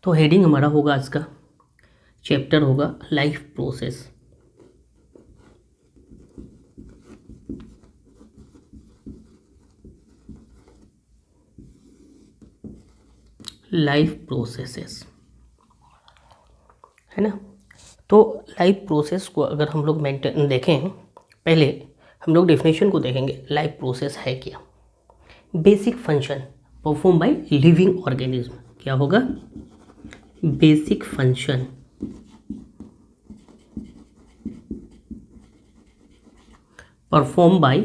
तो हेडिंग हमारा होगा आज का चैप्टर होगा लाइफ प्रोसेस। लाइफ प्रोसेसेस है ना। तो लाइफ प्रोसेस को अगर हम लोग मेंटेन देखें, पहले हम लोग डेफिनेशन को देखेंगे। लाइफ प्रोसेस है क्या? Basic function perform by living organism. क्या होगा? Basic function perform by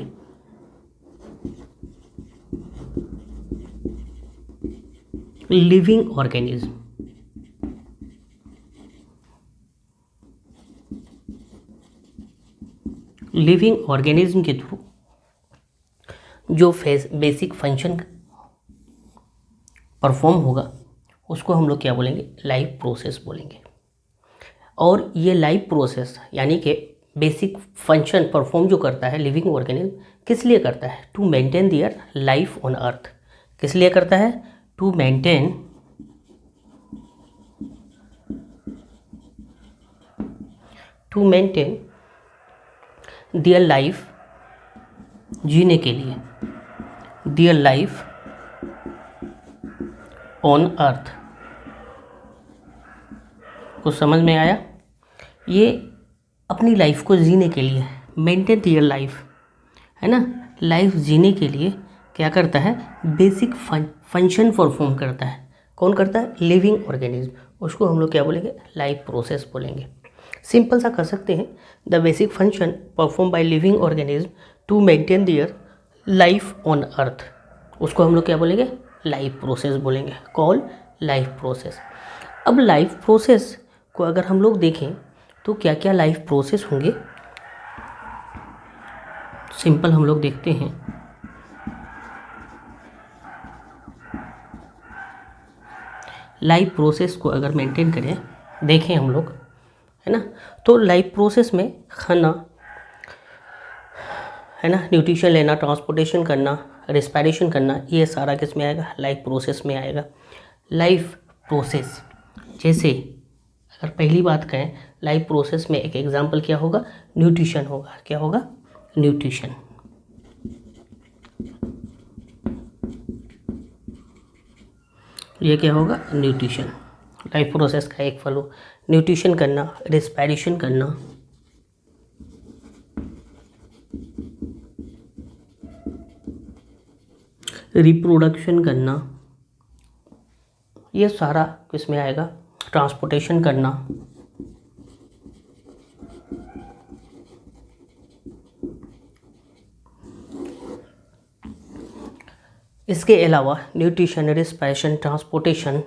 living organism. Living organism के थ्रू जो बेसिक फंक्शन परफॉर्म होगा उसको हम लोग क्या बोलेंगे? लाइफ प्रोसेस बोलेंगे। और ये लाइफ प्रोसेस यानी कि बेसिक फंक्शन परफॉर्म जो करता है लिविंग ऑर्गेनिज्म, किस लिए करता है? To maintain their life on earth. किस लिए करता है? टू मेंटेन देयर लाइफ, जीने के लिए, देयर लाइफ ऑन अर्थ। कुछ समझ में आया? ये अपनी लाइफ को जीने के लिए, मेंटेन देयर लाइफ है ना, लाइफ जीने के लिए क्या करता है? बेसिक फंक्शन परफॉर्म करता है। कौन करता है? Living organism. उसको हम लोग क्या बोलेंगे? लाइफ प्रोसेस बोलेंगे। सिंपल सा कर सकते हैं, the basic function perform by living organism to maintain their life on earth. उसको हम लोग क्या बोलेंगे? लाइफ प्रोसेस बोलेंगे। Call life process. अब लाइफ प्रोसेस को अगर हम लोग देखें तो क्या क्या लाइफ प्रोसेस होंगे, सिंपल हम लोग देखते हैं। लाइफ प्रोसेस को अगर मेंटेन करें, देखें हम लोग, है ना, तो लाइफ प्रोसेस में खाना है ना, न्यूट्रिशन लेना, ट्रांसपोर्टेशन करना, रेस्पिरेशन करना, ये सारा किस में आएगा? लाइफ प्रोसेस में आएगा। लाइफ प्रोसेस जैसे अगर पहली बात करें, लाइफ प्रोसेस में एक एग्जांपल क्या होगा? न्यूट्रिशन होगा। क्या होगा? न्यूट्रिशन। ये क्या होगा? न्यूट्रिशन। लाइफ प्रोसेस का एक फल हो, न्यूट्रिशन करना, रेस्पिरेशन करना, रिप्रोडक्शन करना, ये सारा किस में आएगा? ट्रांसपोर्टेशन करना, इसके अलावा न्यूट्रिशन, रेस्पिरेशन, ट्रांसपोर्टेशन,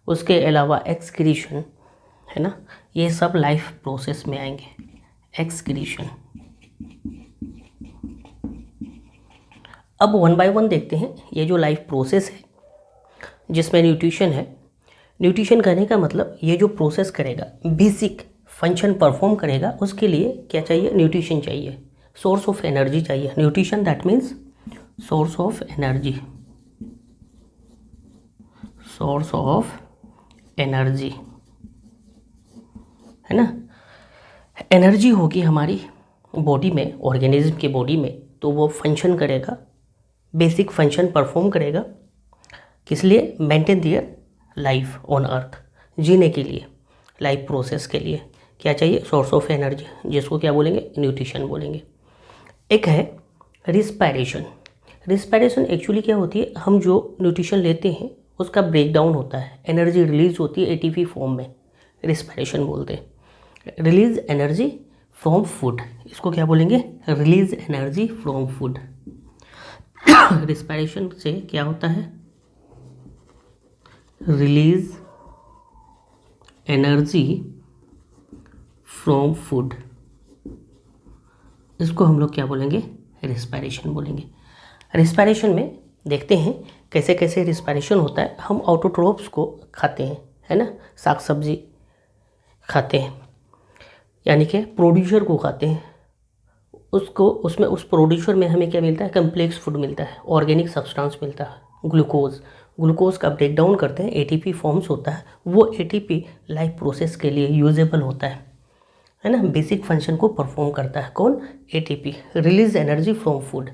उसके अलावा एक्सक्रीशन, है ना, ये सब लाइफ प्रोसेस में आएंगे। एक्सक्रीशन। अब वन बाय वन देखते हैं। ये जो लाइफ प्रोसेस है जिसमें न्यूट्रिशन है, न्यूट्रिशन करने का मतलब ये जो प्रोसेस करेगा, बेसिक फंक्शन परफॉर्म करेगा, उसके लिए क्या चाहिए? न्यूट्रिशन चाहिए, सोर्स ऑफ एनर्जी चाहिए। Nutrition that means source of energy, source of energy, है ना। एनर्जी होगी हमारी बॉडी में, ऑर्गेनिज्म के बॉडी में, तो वो फंक्शन करेगा, बेसिक फंक्शन परफॉर्म करेगा। किस लिए? Maintain their life on earth, जीने के लिए, लाइफ प्रोसेस के लिए क्या चाहिए? सोर्स ऑफ एनर्जी, जिसको क्या बोलेंगे? न्यूट्रिशन बोलेंगे। एक है रिस्पायरेशन। रिस्पायरेशन एक्चुअली क्या होती है? हम जो न्यूट्रिशन लेते हैं उसका ब्रेक डाउन होता है, एनर्जी रिलीज होती है एटीपी फॉर्म में, रिस्पायरेशन बोलते हैं। रिलीज एनर्जी फ्रॉम फूड, इसको क्या बोलेंगे? Release energy from food. Respiration से क्या होता है? रिलीज एनर्जी फ्रॉम फूड, इसको हम लोग क्या बोलेंगे? रिस्पायरेशन बोलेंगे। रिस्पायरेशन में देखते हैं कैसे कैसे रिस्पायरेशन होता है। हम ऑटोट्रोफ्स को खाते हैं, है ना, साग सब्जी खाते हैं, यानी कि प्रोड्यूसर को खाते हैं, उसको उसमें उस प्रोड्यूसर में हमें क्या मिलता है? कम्प्लेक्स फूड मिलता है, ऑर्गेनिक सब्सटेंस मिलता है, ग्लूकोज, ग्लूकोज का ब्रेक डाउन करते हैं, एटीपी फॉर्म्स होता है, वो एटीपी लाइफ प्रोसेस के लिए यूजेबल होता है ना, बेसिक फंक्शन को परफॉर्म करता है। कौन? ATP. Release energy from food,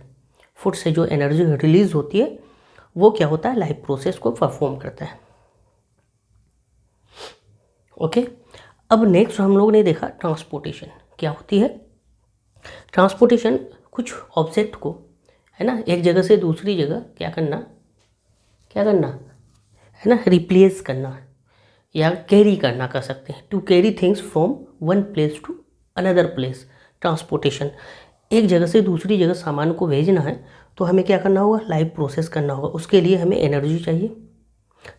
food से जो एनर्जी रिलीज होती है वो क्या होता है? लाइफ प्रोसेस को परफॉर्म करता है। ओके, अब नेक्स्ट हम लोग ने देखा ट्रांसपोर्टेशन क्या होती है। ट्रांसपोर्टेशन कुछ ऑब्जेक्ट को, है ना, एक जगह से दूसरी जगह क्या करना है ना, रिप्लेस करना या कैरी करना कर सकते हैं। To carry things from one place to another place, transportation. एक जगह से दूसरी जगह सामान को भेजना है तो हमें क्या करना होगा? लाइव प्रोसेस करना होगा। उसके लिए हमें एनर्जी चाहिए,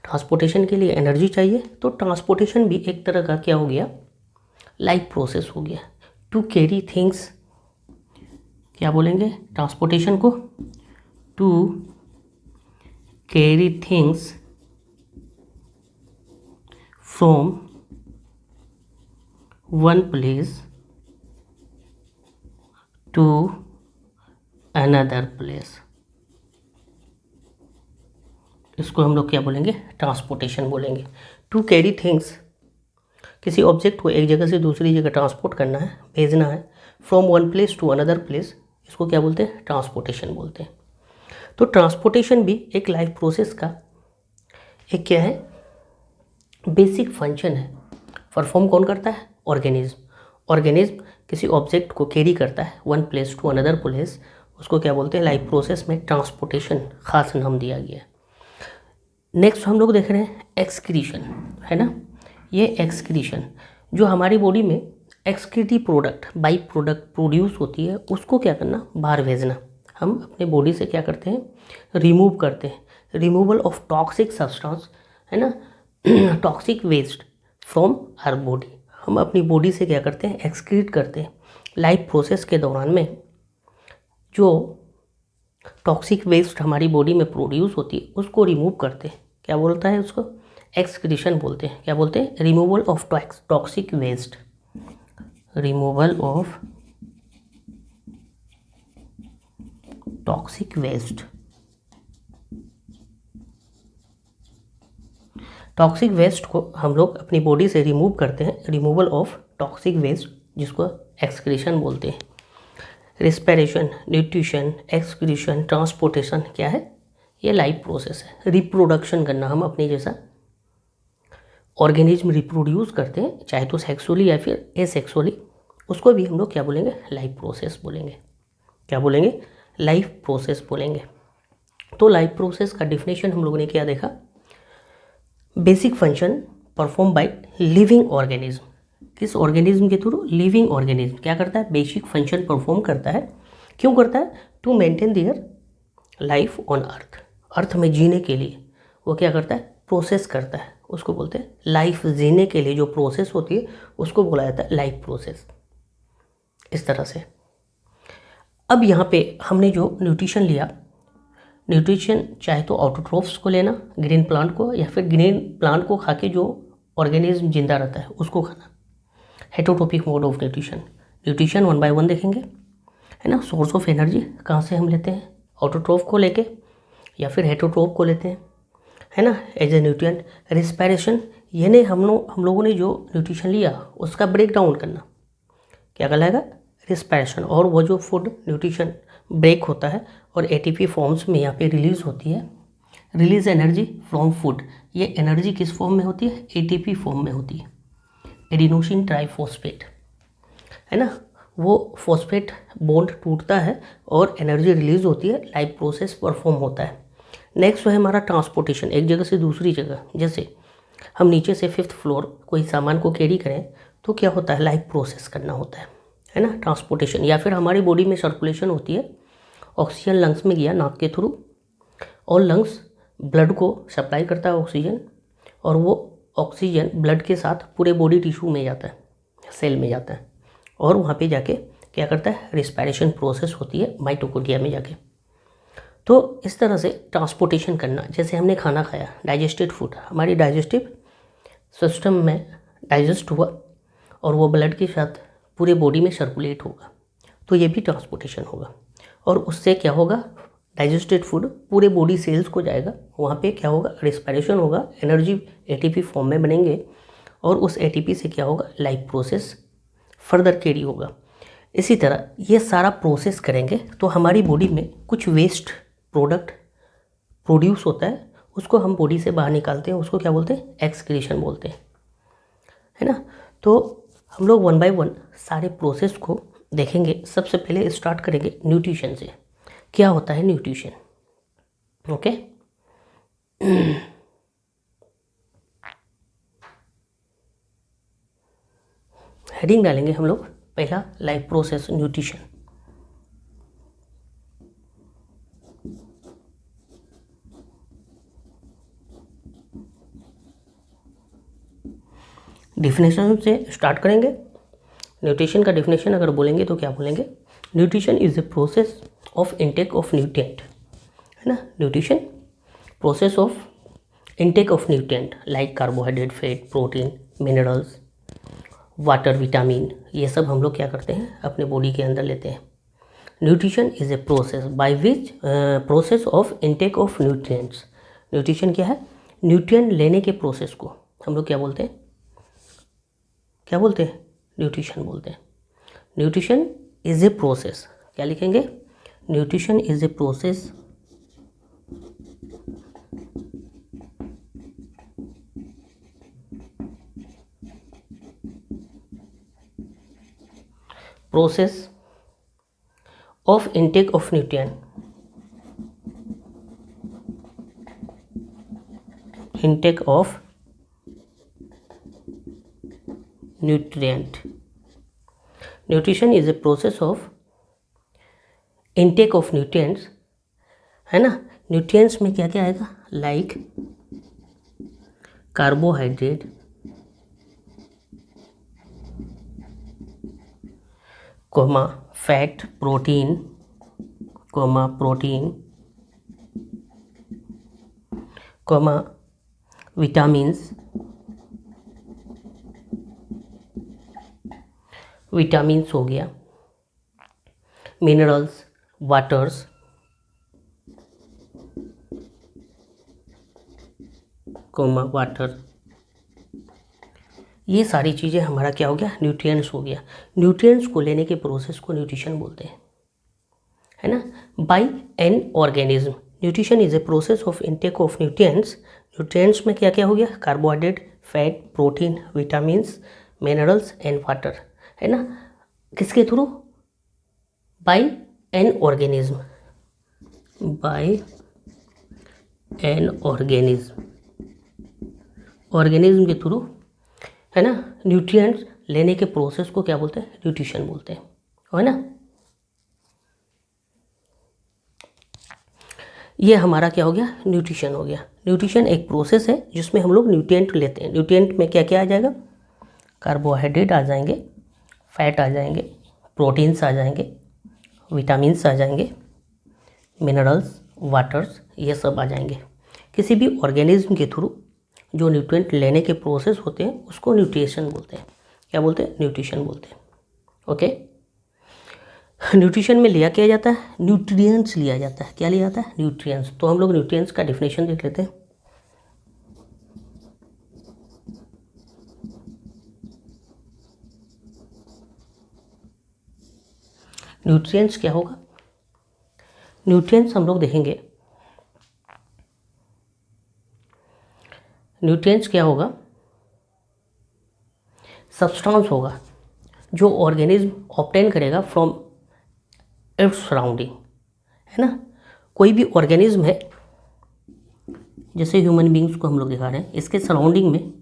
ट्रांसपोर्टेशन के लिए एनर्जी चाहिए। तो ट्रांसपोर्टेशन भी एक तरह का क्या हो गया? लाइव प्रोसेस हो गया। टू कैरी थिंग्स, क्या बोलेंगे ट्रांसपोर्टेशन को? To carry things from one place to another place, इसको हम लोग क्या बोलेंगे? ट्रांसपोर्टेशन बोलेंगे। टू कैरी थिंग्स, किसी ऑब्जेक्ट को एक जगह से दूसरी जगह ट्रांसपोर्ट करना है, भेजना है, from one place to another place, इसको क्या बोलते हैं? ट्रांसपोर्टेशन बोलते हैं। तो ट्रांसपोर्टेशन भी एक लाइफ प्रोसेस का एक क्या है? बेसिक फंक्शन है। परफॉर्म कौन करता है? ऑर्गेनिज्म। ऑर्गेनिज्म किसी ऑब्जेक्ट को कैरी करता है one place to another place, उसको क्या बोलते हैं? लाइफ प्रोसेस में ट्रांसपोर्टेशन खास नाम दिया गया है। नेक्स्ट हम लोग देख रहे हैं एक्सक्रीशन, है ना। ये एक्सक्रीशन जो हमारी बॉडी में excretive product, by product produce होती है, उसको क्या करना? बाहर भेजना। हम अपने बॉडी से क्या करते हैं? रिमूव करते हैं। रिमूवल ऑफ टॉक्सिक सब्सटेंस, है ना, toxic waste from our body. हम अपनी बॉडी से क्या करते हैं? एक्सक्रीट करते हैं। लाइफ प्रोसेस के दौरान में जो टॉक्सिक वेस्ट हमारी बॉडी में प्रोड्यूस होती है उसको रिमूव करते हैं। क्या बोलता है उसको? एक्सक्रीशन बोलते हैं। क्या बोलते हैं? Removal of toxic waste, removal of toxic waste. Toxic waste को हम लोग अपनी बॉडी से रिमूव करते हैं, रिमूवल ऑफ टॉक्सिक वेस्ट, जिसको एक्सक्रीशन बोलते हैं। रिस्पिरेशन, न्यूट्रिशन, एक्सक्रीशन, ट्रांसपोर्टेशन क्या है? ये लाइफ प्रोसेस है। रिप्रोडक्शन करना, हम अपने जैसा ऑर्गेनिज्म रिप्रोड्यूस करते हैं, चाहे तो सेक्सुअली या फिर एसेक्सुअली, उसको भी हम लोग क्या बोलेंगे? लाइफ प्रोसेस बोलेंगे। क्या बोलेंगे? लाइफ प्रोसेस बोलेंगे। तो लाइफ प्रोसेस का डिफिनेशन हम लोगों ने क्या देखा? Basic function perform by living organism. किस ऑर्गेनिज्म के थ्रू? लिविंग ऑर्गेनिज्म क्या करता है? बेसिक फंक्शन परफॉर्म करता है। क्यों करता है? To maintain their life on earth. Earth में जीने के लिए वो क्या करता है? प्रोसेस करता है, उसको बोलते हैं लाइफ। जीने के लिए जो प्रोसेस होती है उसको बोला जाता है लाइफ प्रोसेस। इस तरह से अब यहाँ पे हमने जो न्यूट्रिशन लिया, न्यूट्रिशन चाहे तो ऑटोट्रोफ्स को लेना, ग्रीन प्लांट को, या फिर ग्रीन प्लांट को खा के जो ऑर्गेनिज्म जिंदा रहता है उसको खाना। Heterotrophic mode of nutrition. Nutrition 1 by 1 देखेंगे, है ना। सोर्स ऑफ एनर्जी कहाँ से हम लेते हैं? ऑटोट्रोफ को लेके या फिर हेटरोट्रोफ को लेते हैं, है ना, एज ए न्यूट्रिएंट। रिस्पिरेशन, यानी हम लोगों ने जो न्यूट्रिशन लिया उसका ब्रेक डाउन करना, क्या कहलाएगा? रिस्पिरेशन। और वो जो फूड न्यूट्रिशन ब्रेक होता है और एटीपी फॉर्म्स में यहाँ पे रिलीज होती है, रिलीज एनर्जी फ्रॉम फूड। ये एनर्जी किस फॉर्म में होती है? एटीपी फॉर्म में होती है, एडिनोसिन ट्राइफॉस्फेट, है ना। वो फॉस्फेट बॉन्ड टूटता है और एनर्जी रिलीज होती है, लाइफ प्रोसेस परफॉर्म होता है। नेक्स्ट है हमारा ट्रांसपोर्टेशन, एक जगह से दूसरी जगह। जैसे हम नीचे से 5th फ्लोर कोई सामान को कैरी करें तो क्या होता है? लाइफ प्रोसेस करना होता है ना, ट्रांसपोर्टेशन। या फिर हमारी बॉडी में सर्कुलेशन होती है, ऑक्सीजन लंग्स में गया नाक के थ्रू, और लंग्स ब्लड को सप्लाई करता है ऑक्सीजन, और वो ऑक्सीजन ब्लड के साथ पूरे बॉडी टिश्यू में जाता है, सेल में जाता है, और वहाँ पे जाके क्या करता है? रिस्पिरेशन प्रोसेस होती है माइटोकॉन्ड्रिया में जाके। तो इस तरह से ट्रांसपोर्टेशन करना, जैसे हमने खाना खाया, डाइजेस्टेड फूड, हमारी डाइजेस्टिव सिस्टम में डाइजेस्ट हुआ और वो ब्लड के साथ पूरे बॉडी में सर्कुलेट होगा, तो ये भी ट्रांसपोर्टेशन होगा। और उससे क्या होगा? डाइजेस्टेड फूड पूरे बॉडी सेल्स को जाएगा, वहाँ पे क्या होगा, रेस्पिरेशन होगा, एनर्जी एटीपी फॉर्म में बनेंगे और उस एटीपी से क्या होगा, लाइफ प्रोसेस फर्दर कैरी होगा। इसी तरह ये सारा प्रोसेस करेंगे तो हमारी बॉडी में कुछ वेस्ट प्रोडक्ट प्रोड्यूस होता है, उसको हम बॉडी से बाहर निकालते हैं, उसको क्या बोलते हैं, एक्सक्रीशन बोलते हैं, है ना। तो हम लोग वन बाय वन सारे प्रोसेस को देखेंगे। सबसे पहले स्टार्ट करेंगे न्यूट्रिशन से। क्या होता है न्यूट्रिशन? ओके, हेडिंग डालेंगे हम लोग पहला, लाइफ प्रोसेस न्यूट्रिशन। डिफिनेशन से स्टार्ट करेंगे। न्यूट्रिशन का डिफिनेशन अगर बोलेंगे तो क्या बोलेंगे, nutrition is a process of intake of nutrient, है ना। Nutrition process of intake of nutrient like carbohydrate, fat, protein, minerals, water, vitamin, ये सब हम लोग क्या करते हैं, अपने बॉडी के अंदर लेते हैं। Nutrition is a process by which process of intake of nutrients. Nutrition क्या है, न्यूट्रिएंट लेने के प्रोसेस को हम लोग क्या बोलते हैं, क्या बोलते हैं, न्यूट्रिशन बोलते हैं। न्यूट्रिशन इज ए प्रोसेस, क्या लिखेंगे, nutrition is a process of intake of nutrient, intake of nutrient. Nutrition is a process of intake of nutrients, है ना। न्यूट्रिएंट्स में क्या क्या आएगा, like carbohydrate, comma fat, protein, comma protein, comma vitamins, vitamins हो गया, मिनरल्स, वाटर्स, कोमा वाटर, ये सारी चीज़ें हमारा क्या हो गया, न्यूट्रिएंट्स हो गया। न्यूट्रिएंट्स को लेने के प्रोसेस को न्यूट्रिशन बोलते हैं, है ना। By an organism, nutrition is a process of intake of nutrients. Nutrients में क्या क्या हो गया, carbohydrate, fat, protein, vitamins, minerals and water, है ना। किसके through, by an organism, by an organism, organism के थ्रू, है ना। न्यूट्रिएंट्स लेने के प्रोसेस को क्या बोलते हैं, न्यूट्रिशन बोलते हैं, है ना। ये हमारा क्या हो गया, न्यूट्रिशन हो गया। न्यूट्रिशन एक प्रोसेस है जिसमें हम लोग न्यूट्रिएंट लेते हैं। न्यूट्रिएंट में क्या क्या आ जाएगा, कार्बोहाइड्रेट आ जाएंगे, फैट आ जाएंगे, प्रोटीन्स आ जाएंगे, विटामिन्स आ जाएंगे, मिनरल्स, वाटर्स, ये सब आ जाएंगे। किसी भी ऑर्गेनिज्म के थ्रू जो न्यूट्रिएंट लेने के प्रोसेस होते हैं उसको न्यूट्रिशन बोलते हैं, क्या बोलते हैं, न्यूट्रिशन बोलते हैं। ओके, न्यूट्रिशन में लिया क्या जाता है, न्यूट्रिएंट्स लिया जाता है। क्या लिया जाता है, न्यूट्रिएंट्स। तो हम लोग न्यूट्रिएंट्स का डेफिनेशन देख लेते हैं। न्यूट्रिएंट्स क्या होगा, न्यूट्रिएंट्स हम लोग देखेंगे, न्यूट्रिएंट्स क्या होगा, सब्सटेंस होगा जो ऑर्गेनिज्म ऑब्टेन करेगा फ्रॉम इट्स सराउंडिंग, है ना। कोई भी ऑर्गेनिज्म है, जैसे ह्यूमन बींग्स को हम लोग दिखा रहे हैं, इसके सराउंडिंग में,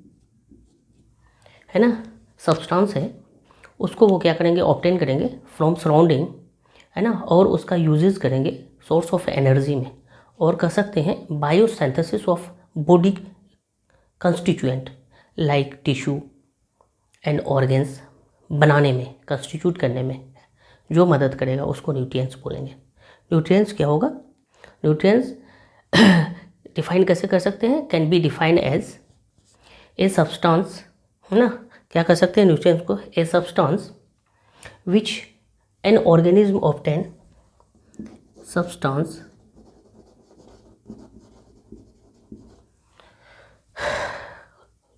है ना, सब्सटेंस है, उसको वो क्या करेंगे, ऑब्टेन करेंगे फ्रॉम सराउंडिंग, है ना, और उसका यूजेस करेंगे सोर्स ऑफ एनर्जी में, और कह सकते हैं biosynthesis of body constituent like tissue and organs बनाने में, कंस्टिट्यूट करने में जो मदद करेगा उसको न्यूट्रिएंट्स बोलेंगे। न्यूट्रिएंट्स क्या होगा, न्यूट्रिएंट्स डिफाइन कैसे कर सकते हैं, can be defined as a substance, है ना। क्या कर सकते हैं न्यूट्रिएंट्स को, a substance which an organism obtain, substance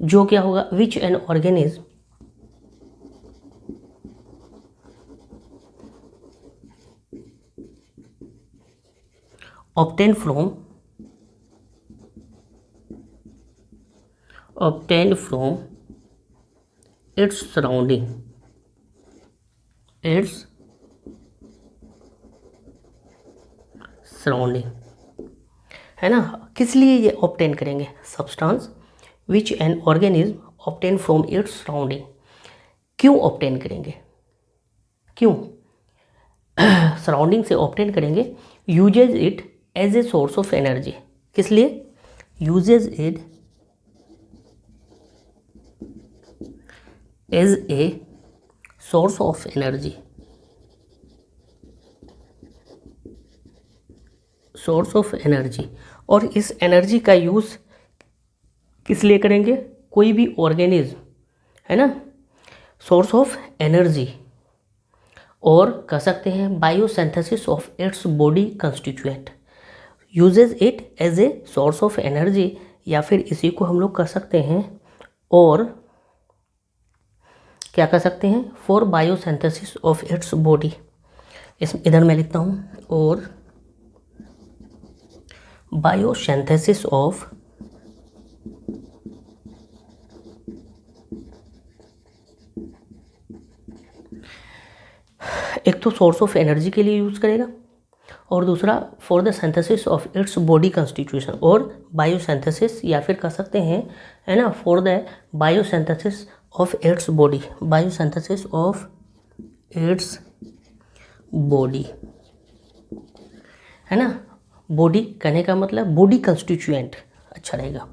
जो क्या होगा, which an organism obtained from its surrounding, है ना। किस लिए ये ऑब्टेन करेंगे, substance which an organism obtain from its surrounding. क्यों ऑब्टेन करेंगे, क्यों सराउंडिंग से ऑब्टेन करेंगे, uses it as a source of energy. किस लिए, uses it as a source of energy, source of energy. और इस एनर्जी का यूज़ किस लिए करेंगे, कोई भी ऑर्गेनिज्म, है ना, सोर्स ऑफ एनर्जी, और कह सकते हैं biosynthesis of its body constituent, uses it as a source of energy, या फिर इसी को हम लोग कह सकते हैं, और क्या कह सकते हैं, for biosynthesis of its body. इस इधर मैं लिखता हूँ, और बायोसिंथेसिस ऑफ एक तो सोर्स ऑफ एनर्जी के लिए यूज़ करेगा, और दूसरा for the synthesis of its body constitution, और बायोसिंथेसिस, या फिर कह सकते हैं, है ना, for the biosynthesis of its body, biosynthesis of its body, है ना। बॉडी कहने का मतलब बॉडी कंस्टिट्यूएंट अच्छा रहेगा।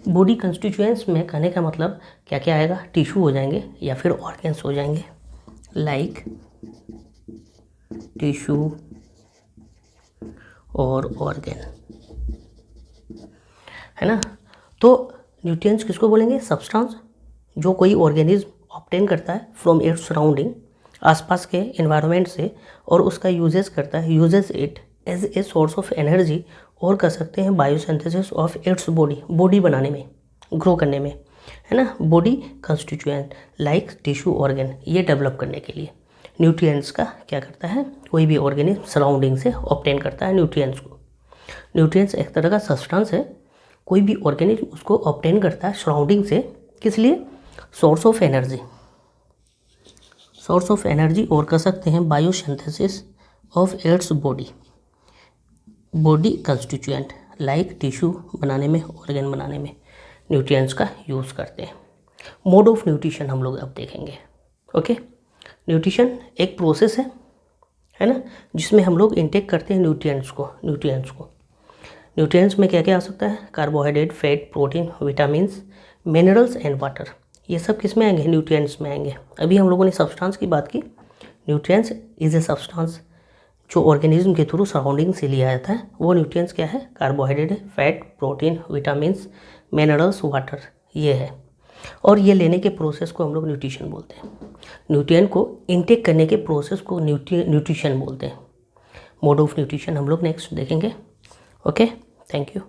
बॉडी कंस्टिट्यूएंट्स में कहने का मतलब क्या क्या आएगा, टिश्यू हो जाएंगे या फिर ऑर्गन्स हो जाएंगे, लाइक टिश्यू और ऑर्गन, है ना। तो न्यूट्रिएंट्स किसको बोलेंगे, सब्सटेंस जो कोई ऑर्गेनिज्म ऑब्टेन करता है फ्रॉम इट्स सराउंडिंग, आसपास के एनवायरनमेंट से, और उसका यूजेस करता है, uses it as a source of energy, और कर सकते हैं biosynthesis of its body, body बनाने में, ग्रो करने में, है ना, body constituent like tissue organ, ये डेवलप करने के लिए न्यूट्रिएंट्स का क्या करता है, कोई भी ऑर्गेनिज्म सराउंडिंग से ऑब्टेन करता है न्यूट्रिएंट्स को। न्यूट्रिएंट्स एक तरह का सब्सटेंस है, कोई भी ऑर्गेनिज्म उसको ऑब्टेन करता है सराउंडिंग से, किस लिए, source of energy, source of energy, और कर सकते हैं biosynthesis of its body, body constituent like tissue बनाने में, ऑर्गन बनाने में न्यूट्रिएंट्स का यूज़ करते हैं। मोड ऑफ न्यूट्रिशन हम लोग अब देखेंगे। ओके, न्यूट्रिशन एक प्रोसेस है ना, जिसमें हम लोग इनटेक करते हैं न्यूट्रिएंट्स में क्या क्या आ सकता है, carbohydrate, fat, protein, vitamins, minerals and water, ये सब किस में आएंगे, न्यूट्रिएंट्स में आएंगे। अभी हम लोगों ने सब्सटेंस की बात की, न्यूट्रिएंट्स इज ए सब्सटेंस जो ऑर्गेनिज्म के थ्रू सराउंडिंग से लिया जाता है, वो न्यूट्रिएंट्स क्या है, carbohydrate, fat, protein, vitamins, minerals, water, ये है। और ये लेने के प्रोसेस को हम लोग न्यूट्रिशन बोलते हैं, न्यूट्रिएंट को इनटेक करने के प्रोसेस को न्यूट्रिशन बोलते हैं। मोड ऑफ न्यूट्रिशन हम लोग नेक्स्ट देखेंगे। Okay, thank you.